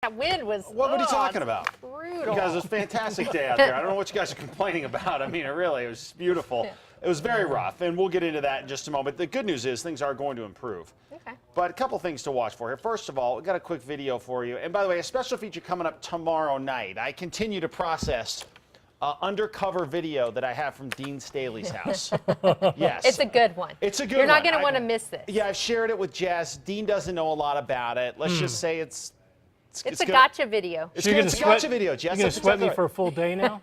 That wind was. What are you talking about? Brutal. You guys, it was a fantastic day out there. I don't know what you guys are complaining about. I mean, it was beautiful. It was very rough, and we'll get into that in just a moment. The good news is things are going to improve. Okay. But a couple things to watch for here. First of all, we've got a quick video for you. And by the way, a special feature coming up tomorrow night. I continue to process undercover video that I have from Dean Staley's house. Yes. It's a good one. It's a good one. You're not going to want to miss this. Yeah, I've shared it with Jess. Dean doesn't know a lot about it. Let's just say it's a gotcha video. It's a gotcha video, Jess. You're going to sweat me for a full day now?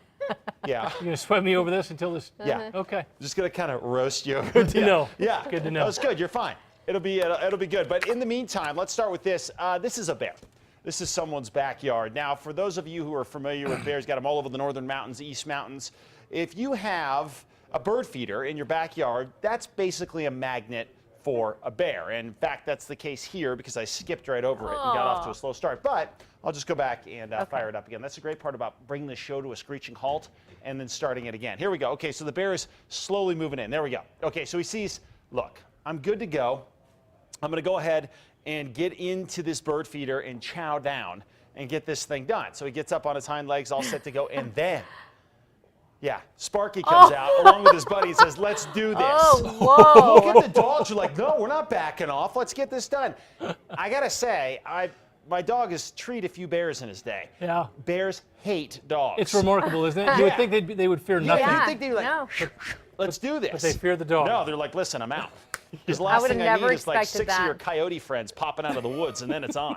Yeah. You're going to sweat me over this until this? Yeah. Okay. Just going to kind of roast you. Good to know. Yeah. Good to know. That's good. You're fine. It'll be good. But in the meantime, let's start with this. This is a bear. This is someone's backyard. Now, for those of you who are familiar with bears, got them all over the northern mountains, east mountains. If you have a bird feeder in your backyard, that's basically a magnet for a bear. And in fact, that's the case here because I skipped right over it and got off to a slow start. But I'll just go back and fire it up again. That's the great part about bringing the show to a screeching halt and then starting it again. Here we go. Okay, so the bear is slowly moving in. There we go. Okay, so he sees, look, I'm good to go. I'm going to go ahead and get into this bird feeder and chow down and get this thing done. So he gets up on his hind legs, all set to go, and then, yeah, Sparky comes out along with his buddy and says, let's do this. Oh, whoa. Look at the dogs. You're like, no, we're not backing off. Let's get this done. I got to say, my dog has treated a few bears in his day. Yeah. Bears hate dogs. It's remarkable, isn't it? You would think they would fear nothing. Yeah, you'd think they'd be like, no. let's do this. But they fear the dog. No, they're like, listen, I'm out. Because the last thing I need is like 6 of your coyote friends popping out of the woods, and then it's on.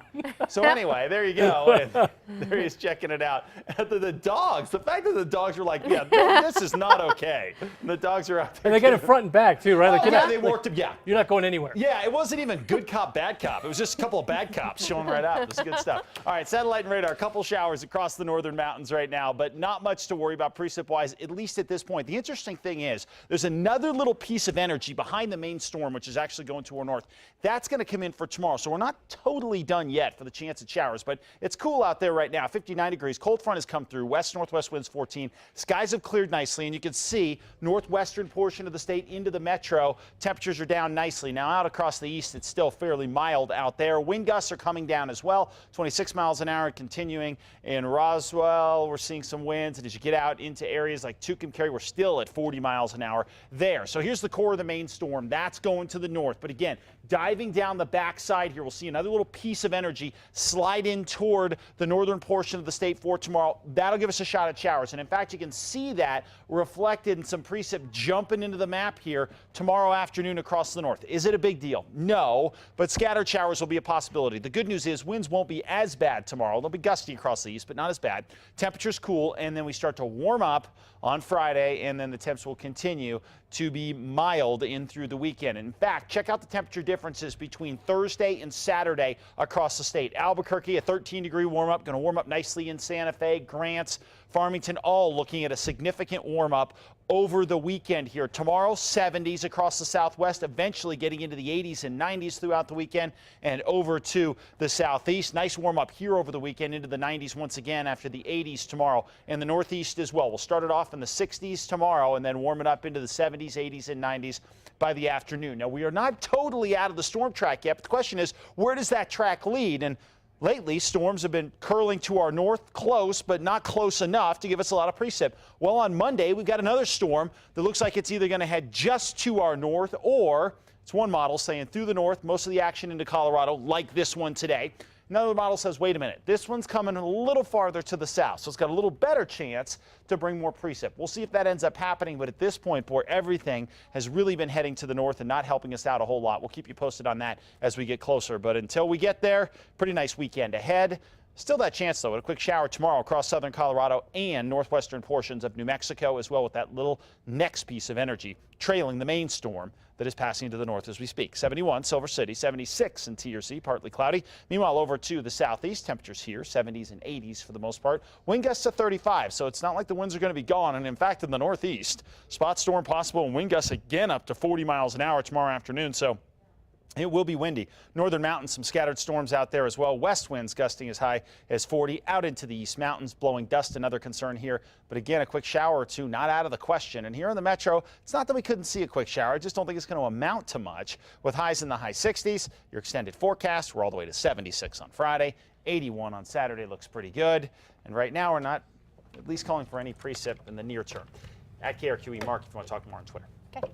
So anyway, there you go. And there he is checking it out. The dogs, the fact that the dogs were like, yeah, this is not okay. And the dogs are out there. And they get it front and back, too, right? Oh, Like, yeah, they worked them, yeah. You're not going anywhere. Yeah, it wasn't even good cop, bad cop. It was just a couple of bad cops showing right out. This is good stuff. All right, satellite and radar, a couple showers across the northern mountains right now, but not much to worry about precip-wise, at least at this point. The interesting thing is there's another little piece of energy behind the main storm, which is actually going to our north. That's going to come in for tomorrow. So we're not totally done yet for the chance of showers, but it's cool out there right now. 59 degrees. Cold front has come through. West-northwest winds 14. Skies have cleared nicely, and you can see northwestern portion of the state into the metro. Temperatures are down nicely. Now out across the east, it's still fairly mild out there. Wind gusts are coming down as well. 26 miles an hour continuing. In Roswell, we're seeing some winds. And as you get out into areas like Tucumcari, we're still at 40 miles an hour there. So here's the core of the main storm. That's going to the north. But again, diving down the backside here, we'll see another little piece of energy slide in toward the northern portion of the state for tomorrow. That'll give us a shot at showers. And in fact, you can see that reflected in some precip jumping into the map here tomorrow afternoon across the north. Is it a big deal? No, but scattered showers will be a possibility. The good news is winds won't be as bad tomorrow. They'll be gusty across the east, but not as bad. Temperatures cool, and then we start to warm up on Friday, and then the temps will continue to be mild in through the weekend. In fact, check out the temperature differences between Thursday and Saturday across the state. Albuquerque, a 13-degree warm-up, going to warm up nicely in Santa Fe, Grants, Farmington, all looking at a significant warm-up over the weekend here. Tomorrow, 70s across the southwest, eventually getting into the 80s and 90s throughout the weekend and over to the southeast. Nice warm-up here over the weekend into the 90s once again after the 80s tomorrow. And the northeast as well. We'll start it off in the 60s tomorrow and then warm it up into the 70s, 80s, and 90s by the afternoon. Now, we are not totally out of the storm track yet, but the question is, where does that track lead? And lately, storms have been curling to our north, close, but not close enough to give us a lot of precip. Well, on Monday, we've got another storm that looks like it's either going to head just to our north or it's one model saying through the north, most of the action into Colorado, like this one today. Another model says, wait a minute, this one's coming a little farther to the south, so it's got a little better chance to bring more precip. We'll see if that ends up happening, but at this point, boy, everything has really been heading to the north and not helping us out a whole lot. We'll keep you posted on that as we get closer, but until we get there, pretty nice weekend ahead. Still that chance, though, at a quick shower tomorrow across southern Colorado and northwestern portions of New Mexico, as well with that little next piece of energy trailing the main storm that is passing to the north as we speak. 71, Silver City, 76 in TRC, partly cloudy. Meanwhile, over to the southeast, temperatures here, 70s and 80s for the most part. Wind gusts to 35, so it's not like the winds are going to be gone. And in fact, in the northeast, spot storm possible and wind gusts again up to 40 miles an hour tomorrow afternoon. So It will be windy. Northern Mountains, some scattered storms out there as well. West winds gusting as high as 40 out into the East Mountains, blowing dust, another concern here. But again, a quick shower or two not out of the question. And here in the metro, it's not that we couldn't see a quick shower. I just don't think it's going to amount to much. With highs in the high 60s, your extended forecast, we're all the way to 76 on Friday. 81 on Saturday looks pretty good. And right now, we're not at least calling for any precip in the near term. At KRQE, Mark, if you want to talk more on Twitter. Okay.